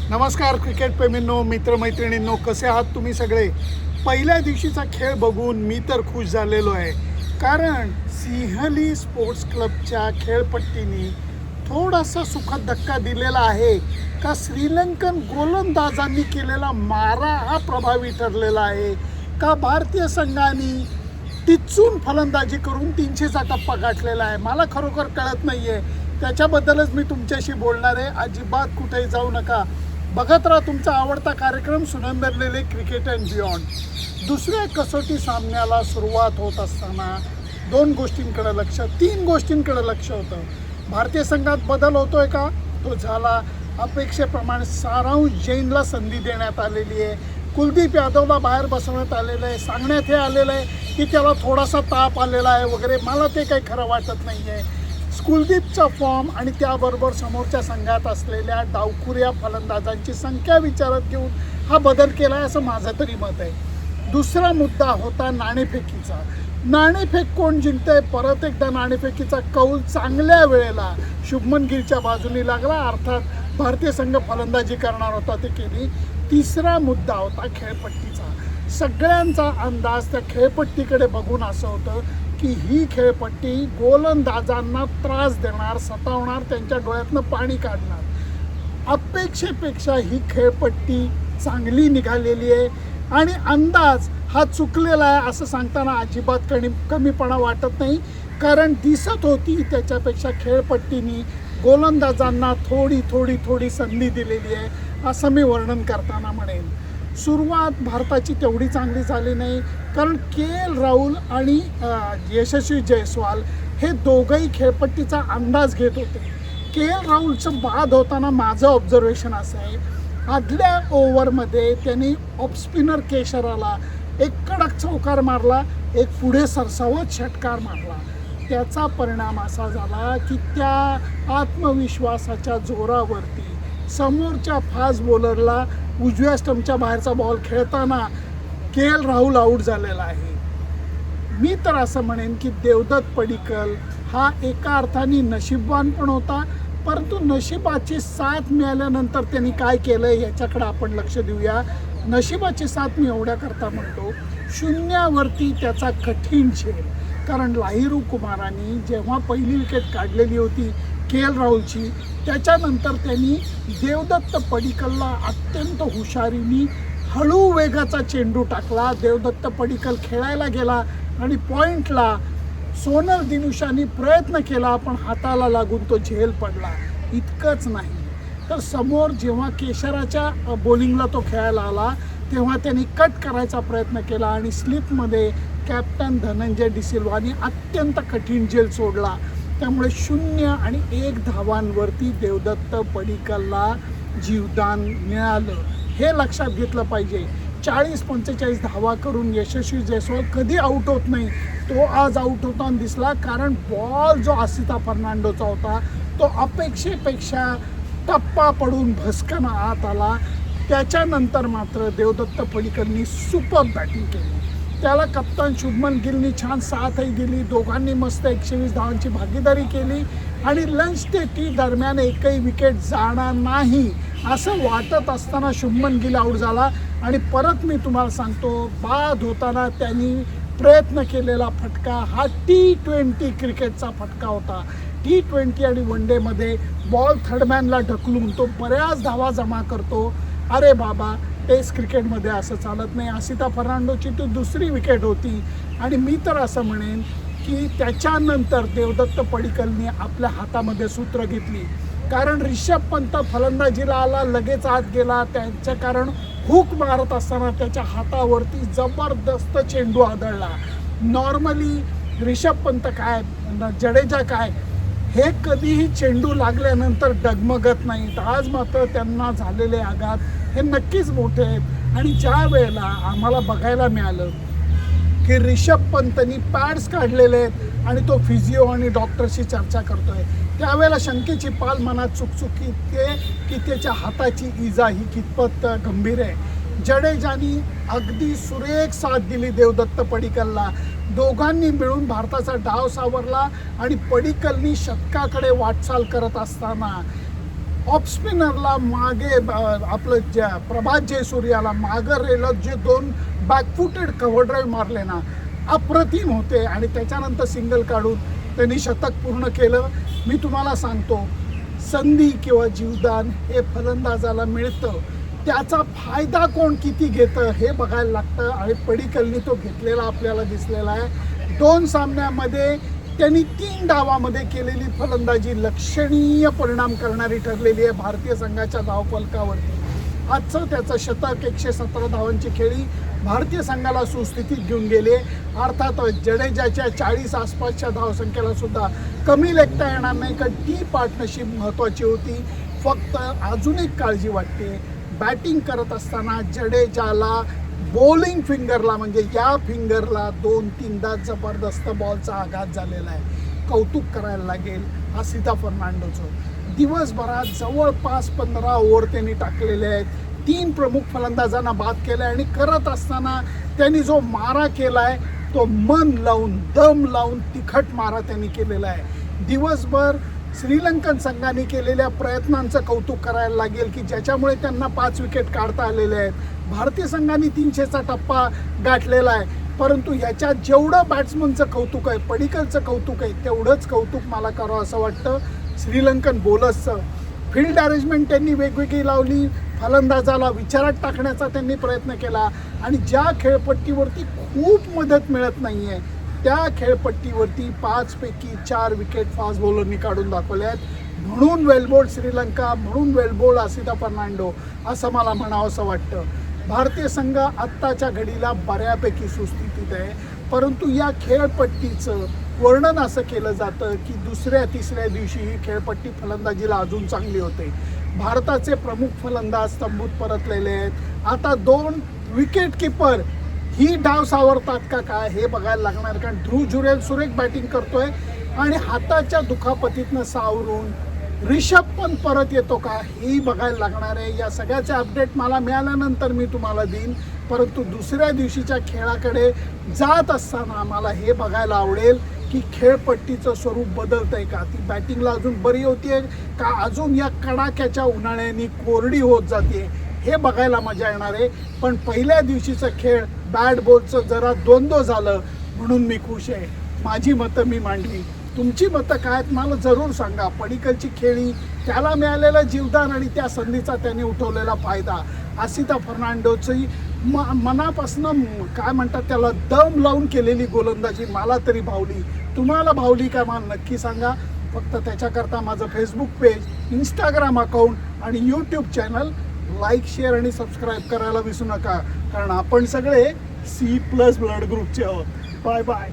नमस्कार क्रिकेट प्रेमींनो, मित्रमैत्रिणींनो, कसे आहात तुम्ही सगळे. पहिल्या दिवशीचा खेळ बघून मी तर खुश झालेलो आहे, कारण सिंहली स्पोर्ट्स क्लबच्या खेळपट्टीने थोडासा सुखद धक्का दिलेला आहे का श्रीलंकन गोलंदाजांनी केलेला मारा हा प्रभावी ठरलेला आहे का भारतीय संघाने टिचून फलंदाजी करून 300चा टप्पा गाठलेला आहे. मला खरोखर कळत नाही आहे, त्याच्याबद्दलच मी तुमच्याशी बोलणार आहे. अजिबात कुठेही जाऊ नका, बघत राहा तुमचा आवडता कार्यक्रम सुनंदरलेले क्रिकेट अँड बियॉन्ड. दुसऱ्या कसोटी सामन्याला सुरुवात होत असताना तीन गोष्टींकडे लक्ष होतं. भारतीय संघात बदल होतोय का? तो झाला. अपेक्षेप्रमाणे सारांश जैनला संधी देण्यात आलेली आहे. कुलदीप यादवला बाहेर बसवण्यात आलेलं आहे. सांगण्यात हे आलेलं आहे की त्याला थोडासा ताप आलेला आहे वगैरे. मला ते काही खरं वाटत नाही आहे. कुलदीपचा फॉर्म आणि त्याबरोबर समोरच्या संघात असलेल्या डावखुऱ्या फलंदाजांची संख्या विचारात घेऊन हा बदल केला आहे, असं माझं तरी मत आहे. दुसरा मुद्दा होता नाणेफेकीचा. नाणेफेक कोण जिंकतंय? परत एकदा नाणेफेकीचा कौल चांगल्या वेळेला शुभमन गिलच्या बाजूने लागला. अर्थात भारतीय संघ फलंदाजी करणार होता, ते केली. तिसरा मुद्दा होता खेळपट्टीचा. सगळ्यांचा अंदाज त्या खेळपट्टीकडे बघून असं होतं की ही खेळपट्टी गोलंदाजांना त्रास देणार, सतावणार, त्यांच्या डोळ्यातनं पाणी काढणार. अपेक्षेपेक्षा ही खेळपट्टी चांगली निघालेली आहे आणि अंदाज हा चुकलेला आहे असं सांगताना अजिबात कमीपणा वाटत नाही, कारण दिसत होती त्याच्यापेक्षा खेळपट्टीने गोलंदाजांना थोडी संधी दिलेली आहे असं मी वर्णन करताना म्हणेन. सुरुवात भारताची तेवढी चांगली झाली नाही, कारण के.एल. राहुल आणि यशस्वी जयस्वाल हे दोघंही खेळपट्टीचा अंदाज घेत होते. के.एल. राहुलचं बाद होताना माझं ऑब्झर्वेशन असं आहे, आदल्या ओव्हरमध्ये त्यांनी ऑफ स्पिनर केशराला एक कडक चौकार मारला, एक पुढे सरसावत षटकार मारला. त्याचा परिणाम असा झाला की त्या आत्मविश्वासाच्या जोरावरती समोरच्या फास्ट बॉलरला उजव्या स्टंपच्या बाहेरचा बॉल खेळताना के.एल. राहुल आऊट झालेला आहे. मी तर असं म्हणेन की देवदत्त पडिक्कल हा एका अर्थाने नशीबवान पण होता, परंतु नशिबाची साथ मिळाल्यानंतर त्यांनी काय केलं याच्याकडे आपण लक्ष देऊया. नशिबाची साथ मी एवढ्याकरता म्हणतो, शून्यावरती त्याचा कठीण झेल. कारण लाहिरू कुमारांनी जेव्हा पहिली विकेट काढलेली होती के.एल. राहुलची, त्याच्यानंतर त्यांनी देवदत्त पडिक्कलला अत्यंत हुशारीने हळू वेगाचा चेंडू टाकला. देवदत्त पडिक्कल खेळायला गेला आणि पॉईंटला सोनल दिनुशाने प्रयत्न केला, पण हाताला लागून तो झेल पडला. इतकंच नाही तर समोर जेव्हा केशराच्या बॉलिंगला तो खेळायला आला तेव्हा त्यांनी कट करायचा प्रयत्न केला आणि स्लिपमध्ये कॅप्टन धनंजय डिसिल्वाने अत्यंत कठीण झेल सोडला. त्यामुळे 0 आणि 1 धावांवरती देवदत्त पडिक्कलला जीवदान मिळालं. हे लक्षात घेतलं पाहिजे. 40-45 धावा करून यशस्वी जयस्वाल कधी आऊट होत नाही, तो आज आऊट होताना दिसला, कारण बॉल जो आसिता फर्नांडोचा होता तो अपेक्षेपेक्षा टप्पा पडून भस्कन आत आला. त्याच्यानंतर मात्र देवदत्त पडिक्कलनी सुपर बॅटिंग केली. त्याला कप्तान शुभमन गिलनी छान साथही दिली. दोघांनी मस्त 120 धावांची भागीदारी केली आणि लंच ते टी दरम्यान एकही विकेट जाणार नाही असं वाटत असताना शुभमन गिल आऊट झाला. आणि परत मी तुम्हाला सांगतो, बाद होताना त्यांनी प्रयत्न केलेला फटका हा T20 क्रिकेटचा फटका होता. T20 आणि वन डेमध्ये बॉल थर्डमॅनला ढकलून तो बऱ्याच धावा जमा करतो. अरे बाबा, टेस्ट क्रिकेटमध्ये असं चालत नाही. आसिता फर्नांडोची ती दुसरी विकेट होती आणि मी तर असं म्हणेन की त्याच्यानंतर देवदत्त पडिक्कलने आपल्या हातामध्ये सूत्र घेतली, कारण रिषभ पंत फलंदाजीला आला, लगेच आत गेला. त्यांच्या कारण हुक मारत असताना त्याच्या हातावरती जबरदस्त चेंडू आदळला. नॉर्मली रिषभ पंत काय, जडेजा काय, हे कधीही चेंडू लागल्यानंतर डगमगत नाहीत. आज मात्र त्यांना झालेले आघात हे नक्कीच मोठे आहेत. आणि ज्या वेळेला आम्हाला बघायला मिळालं की रिषभ पंतनी पॅड्स काढलेले आहेत आणि तो फिजिओ आणि डॉक्टरशी चर्चा करतोय, त्यावेळेला शंकेची पाल मनात चुकचुकीते की त्याच्या हाताची इजा ही कितपत गंभीर आहे. जडेजानी अगदी सुरेख साथ दिली देवदत्त पडिक्कलला. दोघांनी मिळून भारताचा डाव सावरला आणि पडिक्कलनी शतकाकडे वाटचाल करत असताना ऑफ स्पिनरला मागे आपलं ज्या प्रभात जयसूर्याला मागं रेलत जे 2 बॅकफुटेड कव्हर ड्राईव्ह मारले ना, अप्रतिम होते. आणि त्याच्यानंतर सिंगल काढून त्यांनी शतक पूर्ण केलं. मी तुम्हाला सांगतो, संधी किंवा जीवदान हे फलंदाजाला मिळतं, त्याचा फायदा कोण किती घेतं हे बघायला लागतं. आणि पडिक्कलनी तो घेतलेला आपल्याला दिसलेला आहे. 2 सामन्यामध्ये त्यांनी 3 डावामध्ये केलेली फलंदाजी लक्षणीय परिणाम करणारी ठरलेली आहे भारतीय संघाच्या धावफलकावरती. आजचं त्याचं शतक 117 धावांची खेळी भारतीय संघाला सुस्थितीत घेऊन गेले. अर्थातच जडेजाच्या 40 आसपासच्या धावसंख्येला सुद्धा कमी लेखता येणार नाही, कारण ती पार्टनरशिप महत्त्वाची होती. फक्त अजून एक काळजी वाटते, बॅटिंग करत असताना जडेजाला बॉलिंग फिंगरला म्हणजे या फिंगरला 2-3दा जबरदस्त बॉलचा आघात झालेला आहे. कौतुक करायला लागेल आसिता फर्नांडोचं. दिवसभरात जवळपास 15 ओव्हर त्यांनी टाकलेले आहेत. 3 प्रमुख फलंदाजांना बाद केलं आहे. आणि करत असताना त्यांनी जो मारा केला आहे तो मन लावून, दम लावून तिखट मारा त्यांनी केलेला आहे. दिवसभर श्रीलंकन संघाने केलेल्या प्रयत्नांचं कौतुक करायला लागेल की ज्याच्यामुळे त्यांना 5 विकेट काढता आलेले आहेत. भारतीय संघाने 300चा टप्पा गाठलेला आहे. परंतु याच्यात जेवढं बॅट्समनचं कौतुक आहे, पडिक्कलचं कौतुक आहे, तेवढंच कौतुक मला करावं असं वाटतं श्रीलंकन बॉलर्सचं. फील्ड अरेंजमेंट त्यांनी वेगवेगळी लावली, फलंदाजाला विचारात टाकण्याचा त्यांनी प्रयत्न केला. आणि ज्या खेळपट्टीवरती खूप मदत मिळत नाही आहे त्या खेळपट्टीवरती 5 पैकी 4 विकेट फास्ट बॉलरनी काढून दाखवल्या आहेत. म्हणून वेलबोल्ड श्रीलंका, म्हणून वेलबोल्ड आसिता फर्नांडो असं मला म्हणावं असं वाटतं. भारतीय संघ आत्ताच्या घडीला बऱ्यापैकी सुस्थितीत आहे. परंतु या खेळपट्टीचं वर्णन असं केलं जातं की 2ऱ्या-3ऱ्या दिवशी ही खेळपट्टी फलंदाजीला अजून चांगली होते. भारताचे प्रमुख फलंदाज तंबूत परतलेले आहेत. आता 2 विकेट किपर ही डाव सावरतात का काय हे बघायला लागणार, कारण ध्रुव जुरेल सुरेख बॅटिंग करतोय आणि हाताच्या दुखापतीतनं सावरून रिषभ पण परत येतो का हेही बघायला लागणार आहे. या सगळ्याचे अपडेट मला मिळाल्यानंतर मी तुम्हाला देईन. परंतु 2ऱ्या दिवशीच्या खेळाकडे जात असताना मला हे बघायला आवडेल की खेळपट्टीचं स्वरूप बदलतंय का, ती बॅटिंगला अजून बरी होतीये का अजून या कडाक्याच्या उन्हाळ्यानी कोरडी होत जाते हे बघायला मजा येणार आहे. पण पहिल्या दिवशीचं खेळ बॅट बॉलचं जरा द्वंद्व झालं म्हणून मी खुश आहे. माझी मतं मी मांडली. तुमची मतं काय आहेत मला जरूर सांगा. पडिक्कलची खेळी, त्याला मिळालेलं जीवदान आणि त्या संधीचा त्याने उठवलेला फायदा, आसिता फर्नांडोची मनापासून काय म्हणतात त्याला दम लावून केलेली गोलंदाजी मला तरी भावली. तुम्हाला भावली काय मला नक्की सांगा. फक्त त्याच्याकरता माझं फेसबुक पेज, इंस्टाग्राम अकाउंट आणि यूट्यूब चॅनल लाईक, शेअर आणि सबस्क्राईब करायला विसरू नका, कारण आपण सगळे C+ ब्लड ग्रुपचे आहोत. Bye bye.